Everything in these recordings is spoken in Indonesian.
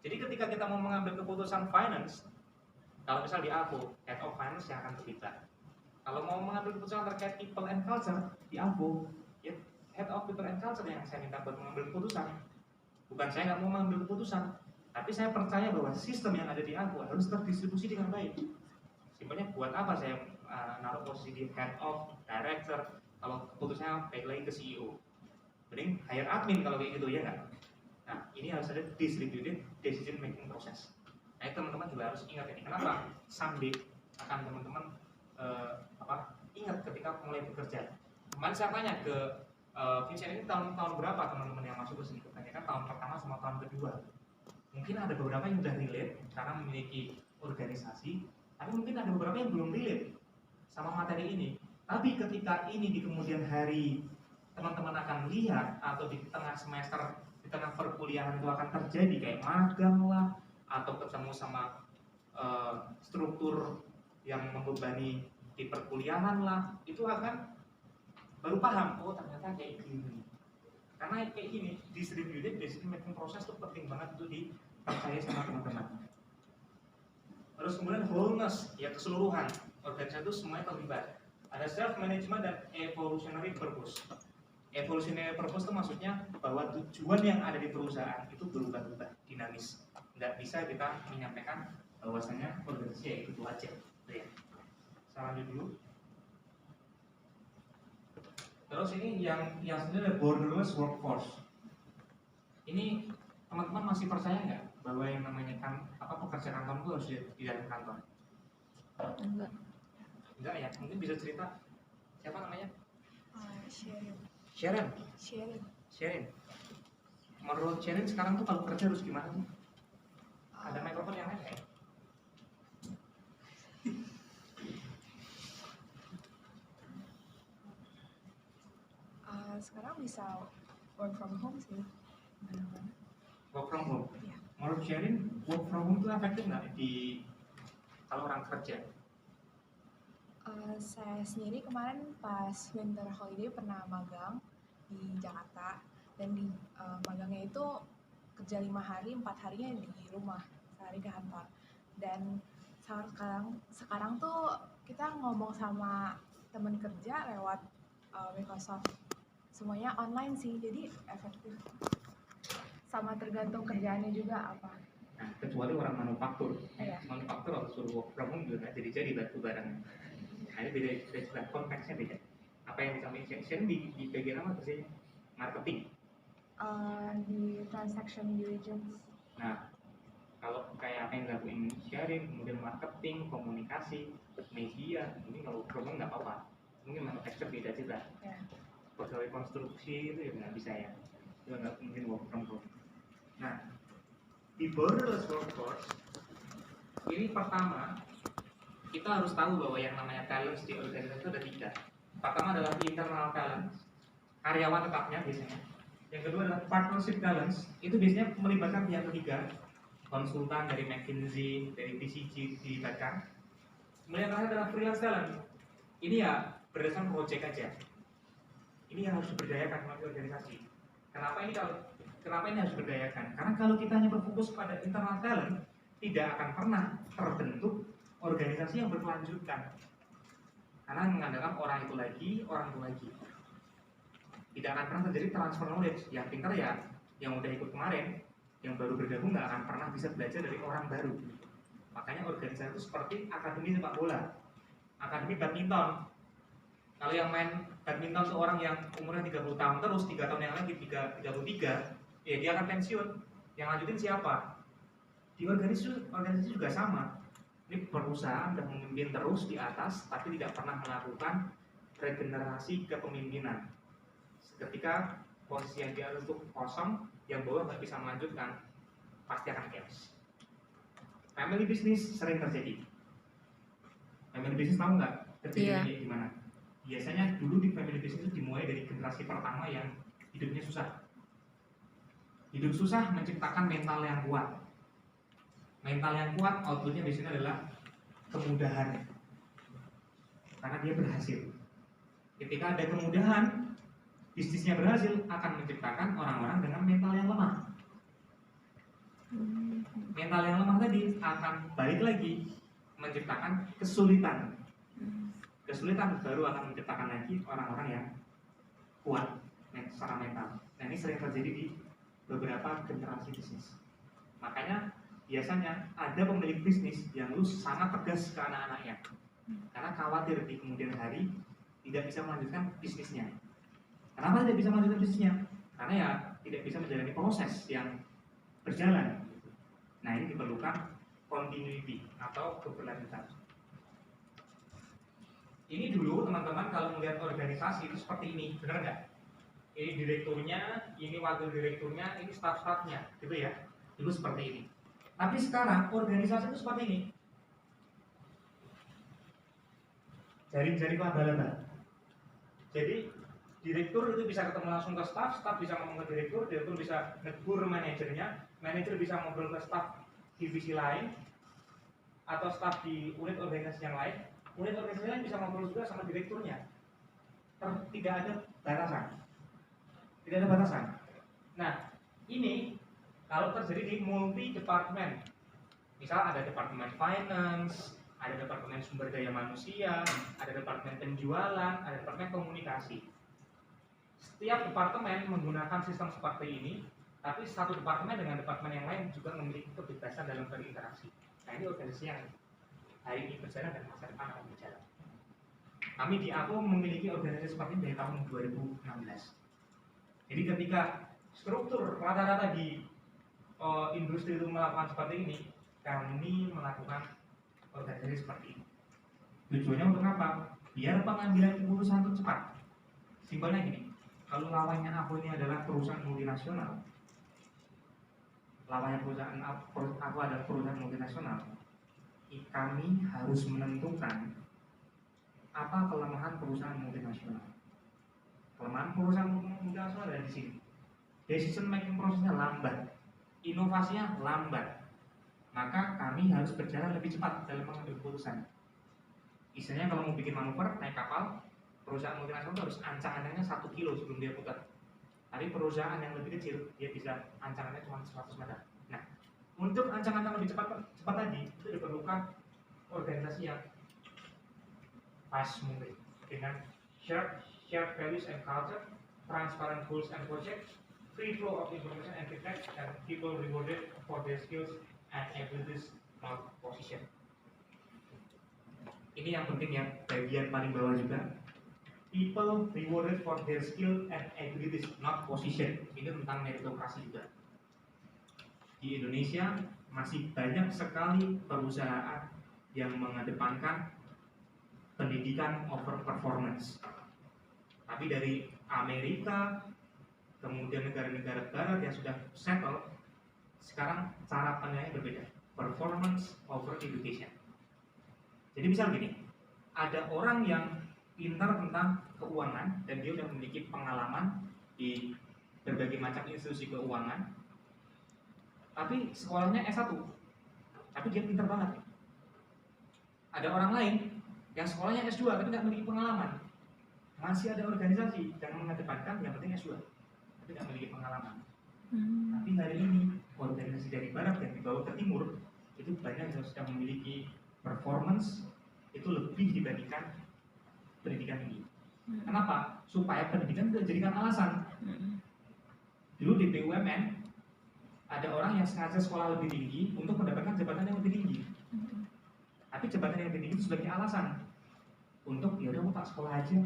Jadi ketika kita mau mengambil keputusan finance, kalau misal di AVO, Head of Finance yang akan terlibat. Kalau mau mengambil keputusan terkait people and culture di AVO, ya Head of People and Culture yang saya minta buat mengambil keputusan. Bukan saya nggak mau mengambil keputusan, tapi saya percaya bahwa sistem yang ada di AVO harus terdistribusi dengan baik. Simpelnya buat apa saya naruh posisi di Head of, Director, kalau keputusannya baik lagi ke CEO. Mending hire admin kalau kayak gitu, ya nggak? Nah, ini harus ada distributed decision making process. Nah, teman-teman juga harus ingat ini. Kenapa? Someday akan teman-teman ingat ketika mulai bekerja. Kemarin saya tanya ke Vincent, ini tahun berapa teman-teman yang masuk ke sini? Kebanyakan tahun pertama sama tahun kedua. Mungkin ada beberapa yang sudah relate karena memiliki organisasi, tapi mungkin ada beberapa yang belum relate sama materi ini. Tapi ketika ini di kemudian hari teman-teman akan lihat, atau di tengah semester, di tengah perkuliahan itu akan terjadi kayak magang lah, atau ketemu sama struktur yang membebani di perkuliahan lah, itu akan baru paham, oh ternyata kayak gini. Karena kayak gini, distributed decision making process itu penting banget itu dipercaya sama teman-teman. Terus kemudian wholeness, ya keseluruhan organisasi itu semuanya terlibat. Ada self management dan evolutionary purpose. Evolutionary purpose itu maksudnya bahwa tujuan yang ada di perusahaan itu berubah-ubah, dinamis. Nggak bisa kita menyampaikan bahwasanya organisasi ya itu aja. Ya. Saya lanjut dulu. Terus ini yang sebenarnya borderless workforce. Ini teman-teman masih percaya nggak bahwa yang namanya pekerja kantor itu harus di dalam kantor? Enggak ya, mungkin bisa cerita siapa namanya? Sharon. Menurut Sharon sekarang tuh kalau kerja harus gimana sih? Ada mikrofon yang lain ya? Sekarang bisa work from home sih. Work from home? Ya. Menurut Sharon, work from home itu efektif nggak kalau orang kerja? Saya sendiri kemarin pas winter holiday pernah magang di Jakarta, dan di magangnya itu kerja 5 hari, 4 harinya di rumah, sehari ke kantor. Dan sekarang tuh kita ngomong sama teman kerja lewat Microsoft, semuanya online sih, jadi efektif. Sama tergantung kerjaannya juga apa. Nah, kecuali orang manufaktur. Iya. Manufaktur harus suruh work from home juga nggak jadi batu barang. Nah, ini beda, konteksnya beda. Apa yang disampaikan Sharon di bagian apa kerjanya? Marketing. Di transaction diligence. Nah, kalau kayak apa yang dilakuin Sharon, kemudian marketing, komunikasi, media, mungkin kalau program nggak apa-apa. Mungkin manufacture beda juga. Ya. Pegawai konstruksi itu ya nggak bisa ya. Itu nggak mungkin work from home. Nah, di borderless workforce ini pertama kita harus tahu bahwa yang namanya talent di organisasi itu ada 3. Pertama adalah internal talent, karyawan tetapnya biasanya. Yang kedua adalah partnership talent, itu biasanya melibatkan pihak ketiga, konsultan dari McKinsey, dari BCG dilibatkan. Kemudian terakhir adalah freelance talent. Ini ya berdasarkan project aja. Ini yang harus diberdayakan oleh organisasi. Kenapa ini harus diberdayakan? Karena kalau kita hanya berfokus pada internal talent, tidak akan pernah terbentuk organisasi yang berkelanjutan. Karena mengandalkan orang itu lagi. Tidak akan pernah terjadi transfer knowledge. Yang pintar ya, yang udah ikut kemarin, yang baru bergabung nggak akan pernah bisa belajar dari orang baru. Makanya organisasi itu seperti akademi sepak bola, akademi badminton. Kalau yang main badminton seorang yang umurnya 30 tahun terus, 3 tahun yang lagi 33, ya dia akan pensiun. Yang lanjutin siapa? Di organisasi juga sama. Ini perusahaan dan memimpin terus di atas, tapi tidak pernah melakukan regenerasi kepemimpinan. Ketika posisi yang di atas itu kosong, yang bawah nggak bisa melanjutkan, pasti akan chaos. Family business sering terjadi. Family business tahu nggak terjadinya gimana? Biasanya dulu di family business itu dimulai dari generasi pertama yang hidupnya susah. Hidup susah menciptakan mental yang kuat. Mental yang kuat outputnya biasanya adalah kemudahan. Karena dia berhasil. Ketika ada kemudahan, bisnisnya berhasil, akan menciptakan orang-orang dengan mental yang lemah. mental yang lemah tadi akan balik lagi menciptakan kesulitan. Kesulitan baru akan menciptakan lagi orang-orang yang kuat secara mental. Nah ini sering terjadi di beberapa generasi bisnis. Makanya biasanya ada pemilik bisnis yang sangat tegas ke anak-anaknya karena khawatir di kemudian hari tidak bisa melanjutkan bisnisnya. Kenapa tidak bisa melanjutkan bisnisnya? Karena ya tidak bisa menjalani proses yang berjalan. Nah ini diperlukan continuity atau keberlanjutan. Ini dulu teman-teman kalau melihat organisasi itu seperti ini, benar nggak? Ini direkturnya, ini wakil direkturnya, ini staff-staffnya, gitu ya. Dulu seperti ini. Tapi sekarang organisasi itu seperti ini. Jaring-jaring laba-laba. Jadi direktur itu bisa ketemu langsung ke staff, staff bisa ngomong ke direktur bisa negur manajernya, manajer bisa ngobrol ke staff divisi lain, atau staff di unit organisasi yang lain. Unit organisasi lain bisa ngobrol juga sama direkturnya. Tidak ada batasan. Tidak ada batasan. Nah, ini kalau terjadi di multi departemen, misal ada departemen finance, ada departemen sumber daya manusia, ada departemen penjualan, ada departemen komunikasi. Setiap departemen menggunakan sistem seperti ini, tapi satu departemen dengan departemen yang lain juga memiliki kebebasan dalam berinteraksi. Nah ini organisasi yang hari ini berjalan dan masa depan akan berjalan. Kami di APO memiliki organisasi seperti ini dari tahun 2016. Jadi ketika struktur rata-rata di industri itu melakukan seperti ini, kami melakukan organisasi seperti ini. Tujuannya untuk apa? Biar pengambilan keputusan itu cepat. Simpelnya gini, kalau lawannya APO ini adalah perusahaan multinasional, lawannya perusahaan APO adalah perusahaan multinasional, kami harus menentukan apa kelemahan perusahaan multinasional. Kelemahan perusahaan multinasional ada di sini. Decision making prosesnya lambat, inovasinya lambat. Maka kami harus berjalan lebih cepat dalam mengambil keputusan. Istilahnya kalau mau bikin manuver naik kapal, perusahaan multinasional harus ancang-ancangnya 1 kilo sebelum dia putar. Tapi perusahaan yang lebih kecil dia bisa ancangannya cuma 100 meter. Nah, untuk ancang-ancang lebih cepat tadi itu diperlukan organisasi yang fast moving dengan shared values and culture, transparent goals and projects, free flow of information and feedback, and people rewarded for their skills and abilities, not position. Ini yang penting ya, bagian paling bawah juga. People rewarded for their skill and abilities, not position. Ini tentang meritokrasi juga. Di Indonesia masih banyak sekali perusahaan yang mengedepankan pendidikan over performance. Tapi dari Amerika, kemudian negara-negara barat yang sudah settle, sekarang cara pandangnya berbeda. Performance over education. Jadi misal gini, ada orang yang pintar tentang keuangan dan dia sudah memiliki pengalaman di berbagai macam institusi keuangan, tapi sekolahnya S1, tapi dia pintar banget. Ada orang lain yang sekolahnya S2 tapi tidak memiliki pengalaman, masih ada organisasi yang mengedepankan yang penting S2 tapi tidak memiliki pengalaman. Tapi hari ini organisasi dari barat yang dibawa ke timur itu banyak yang sudah memiliki performance itu lebih dibandingkan pendidikan tinggi. Kenapa? Supaya pendidikan tidak dijadikan alasan. Dulu di BUMN ada orang yang sengaja sekolah lebih tinggi untuk mendapatkan jabatan yang lebih tinggi. Tapi jabatan yang lebih tinggi itu sebagai alasan untuk ya udah aku tak sekolah aja,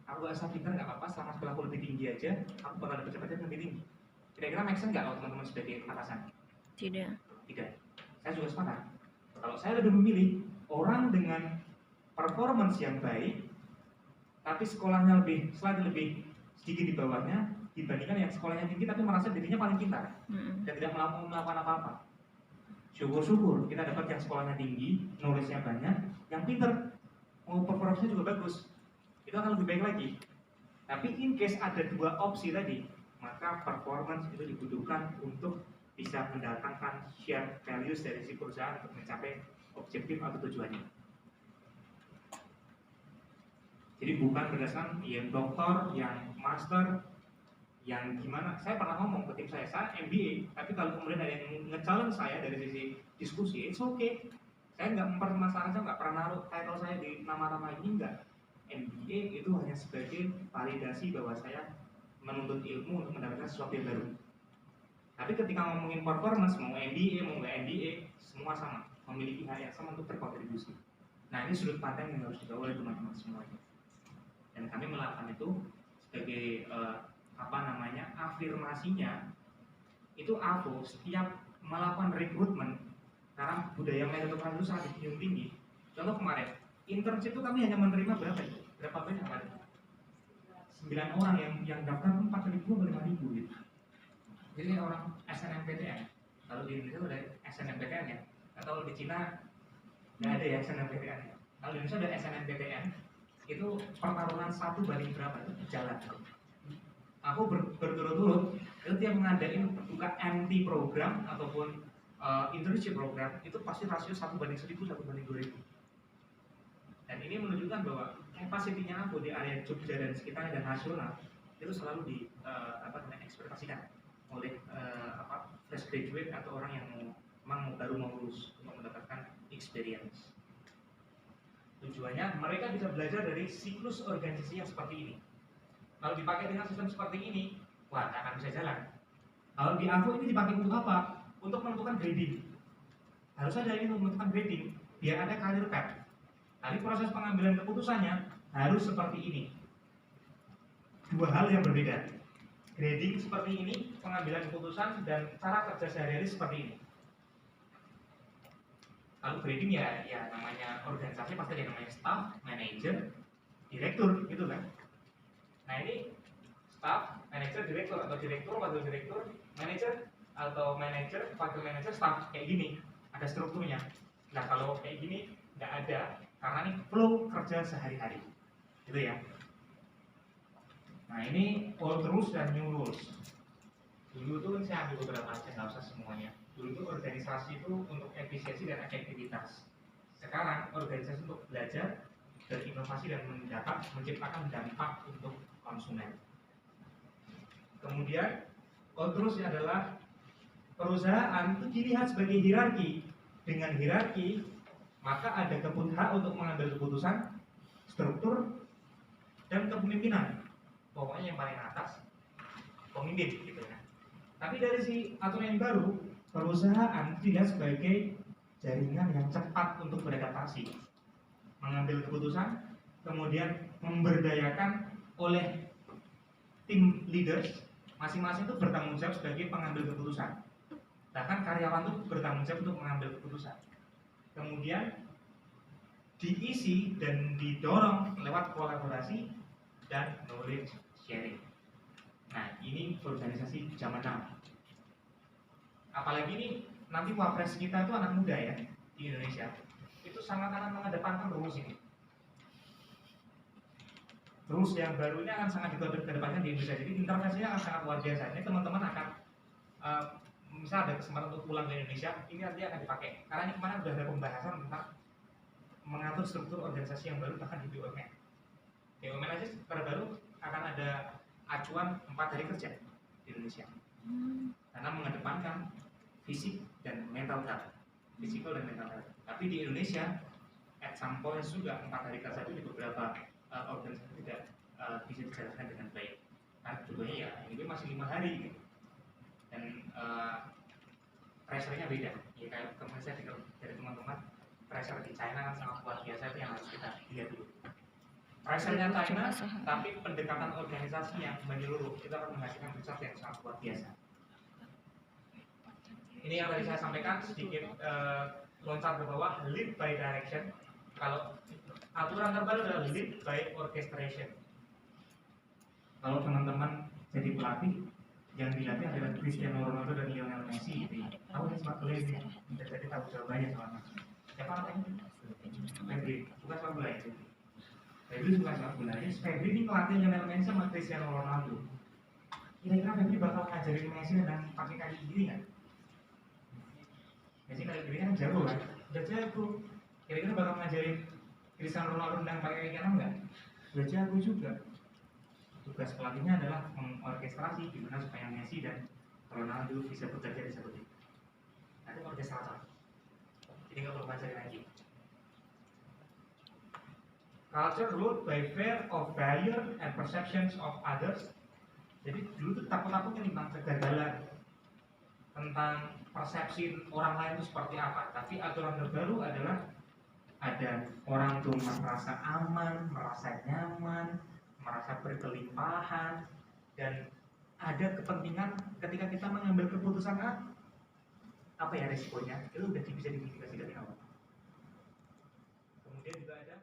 aku gak asal pintar nggak apa-apa, selama sekolahku lebih tinggi aja, aku bakal dapat jabatan yang lebih tinggi. Kira-kira make sense nggak kalau teman-teman sebagai atasan? Tidak. Saya juga sepakat. Kalau saya lebih memilih orang dengan performance yang baik, tapi sekolahnya selalu lebih sedikit di bawahnya dibandingkan yang sekolahnya tinggi tapi merasa dirinya paling pintar dan tidak melakukan apa-apa. Syukur-syukur kita dapat yang sekolahnya tinggi, knowledge-nya banyak, yang pintar, mau performance-nya juga bagus. Itu akan lebih baik lagi. Tapi in case ada dua opsi tadi, maka performance itu dibutuhkan untuk bisa mendatangkan shared values dari si perusahaan untuk mencapai objektif atau tujuannya. Jadi bukan berdasarkan yang doktor, yang master, yang gimana, saya pernah ngomong ke tim saya MBA, tapi kalau kemudian ada yang nge-challenge saya dari sisi diskusi, it's okay. Saya nggak mempermasalahkan, saya nggak pernah naruh title saya di nama-nama ini, enggak. MBA itu hanya sebagai validasi bahwa saya menuntut ilmu untuk mendapatkan sesuatu yang baru. Tapi ketika ngomongin performance, mau MBA, mau nggak MBA, semua sama, memiliki hak yang sama untuk berkontribusi. Nah, ini sudut pandang yang harus dibawa oleh teman-teman semuanya. Dan kami melakukan itu sebagai afirmasinya itu AVO setiap melakukan rekrutmen, karena budaya meritokrasi itu sangat dijunjung tinggi. Contoh kemarin internship itu kami hanya menerima berapa itu? Berapa banyak kali? 9 orang yang daftar 4.000 atau 5.000 gitu. Jadi orang SNMPTN. Kalau di Indonesia udah SNMPTN ya. Atau di Cina nggak ada ya SNMPTN. Kalau di Indonesia ada SNMPTN, itu pertarungan 1 banding berapa itu jalan. Aku berturut-turut itu tiap ngadain buka MT program ataupun internship program itu pasti rasio 1:1000, 1:2000. Dan ini menunjukkan bahwa kapasitinya aku di area Jogja dan sekitarnya dan nasional itu selalu ekspektasikan oleh fresh graduate atau orang yang baru mau lulus untuk mendapatkan experience. Tujuannya mereka bisa belajar dari siklus organisasi yang seperti ini. Kalau dipakai dengan sistem seperti ini, wah, nggak akan bisa jalan. Kalau di AVO ini dipakai untuk apa? Untuk menentukan grading. Harus ada ini untuk menentukan grading, biar ada career path. Tapi proses pengambilan keputusannya harus seperti ini. 2 hal yang berbeda. Grading seperti ini, pengambilan keputusan dan cara kerja sehari-hari seperti ini. Kalau grading ya namanya organisasi pasti ada namanya staff, manager, direktur, gitu kan. Nah ini staff, manager, direktur, atau direktur, wakil direktur, manager, atau manager, wakil manager, staff, kayak gini, ada strukturnya. Nah kalau kayak gini nggak ada, karena ini flow kerja sehari-hari, gitu ya. Nah ini old rules dan new rules. Dulu tuh saya ambil beberapa aja, nggak usah semuanya. Dulu tuh organisasi itu untuk efisiensi dan efektivitas. Sekarang organisasi untuk belajar, berinovasi dan menciptakan dampak untuk konsumen. Kemudian kontrolnya adalah perusahaan itu dilihat sebagai hierarki. Dengan hierarki maka ada hak untuk mengambil keputusan, struktur, dan kepemimpinan. Pokoknya yang paling atas pemimpin gitu ya. Tapi dari si aturan yang baru, perusahaan dilihat sebagai jaringan yang cepat untuk beradaptasi, mengambil keputusan, kemudian memberdayakan oleh tim leaders, masing-masing itu bertanggung jawab sebagai pengambil keputusan. Bahkan karyawan itu bertanggung jawab untuk mengambil keputusan. Kemudian diisi dan didorong lewat kolaborasi dan knowledge sharing. Nah, ini organisasi zaman now. Apalagi ini nanti wapres kita itu anak muda ya di Indonesia. Itu sangat akan mengedepankan rules ini. Rules yang baru ini akan sangat dikedepankan di Indonesia. Jadi intervensinya akan sangat luar biasa. Ini teman-teman akan misal ada kesempatan untuk pulang ke Indonesia, ini nanti akan dipakai. Karena ini kemarin sudah ada pembahasan tentang mengatur struktur organisasi yang baru bahkan di BUMN. BUMN aja terbaru akan ada acuan 4 hari kerja di Indonesia. Karena mengedepankan fisik dan mental health, physical dan mental health. Tapi di Indonesia, at some point juga 4 hari kerja itu di beberapa organisasi tidak bisa dijalankan dengan baik. Nah, contohnya ya ini masih 5 hari gitu. Dan pressure-nya beda. Ya kayak kemarin saya dengar dari teman-teman, pressure di China kan sangat luar biasa, itu yang harus kita lihat dulu. Pressure-nya China, tapi pendekatan organisasi yang menyeluruh, kita akan menghasilkan result yang sangat luar biasa. Ini yang tadi saya sampaikan sedikit loncat ke bawah, lead by direction. Kalau aturan terbaru adalah lead by orchestration. Kalau teman-teman jadi pelatih, yang dilatih adalah Cristiano Ronaldo dan Lionel Messi. Tahu kan sepak bola ini? Jadi tahu jawabannya soalnya. Siapa namanya? Febri. Suka sepak bola itu. Febri suka sepak bola. Ini Febri ini pelatih Lionel Messi sama Cristiano Ronaldo. Kira-kira Febri bakal ngajarin Messi dan pakai kaki gini nggak? Messi kaki gini kan jago kan? Udah jago. Kira-kira bakal ngajarin Cristiano Ronaldo dan pakai kaki kanan nggak? Udah jago juga. tugas pelatihnya adalah mengorkestrasi gimana supaya Messi dan Ronaldo bisa bekerja seperti itu. Ada orkestrator, jadi nggak perlu belajar lagi. Culture ruled by fear of failure and perceptions of others. Jadi dulu tuh takut-takutnya tentang kegagalan, tentang persepsi orang lain itu seperti apa. Tapi aturan terbaru adalah ada orang tuh merasa aman, merasa nyaman, merasa berkelimpahan, dan ada kepentingan ketika kita mengambil keputusan apa ya resikonya, itu udah bisa dimitigasi dari awal. Kemudian juga ada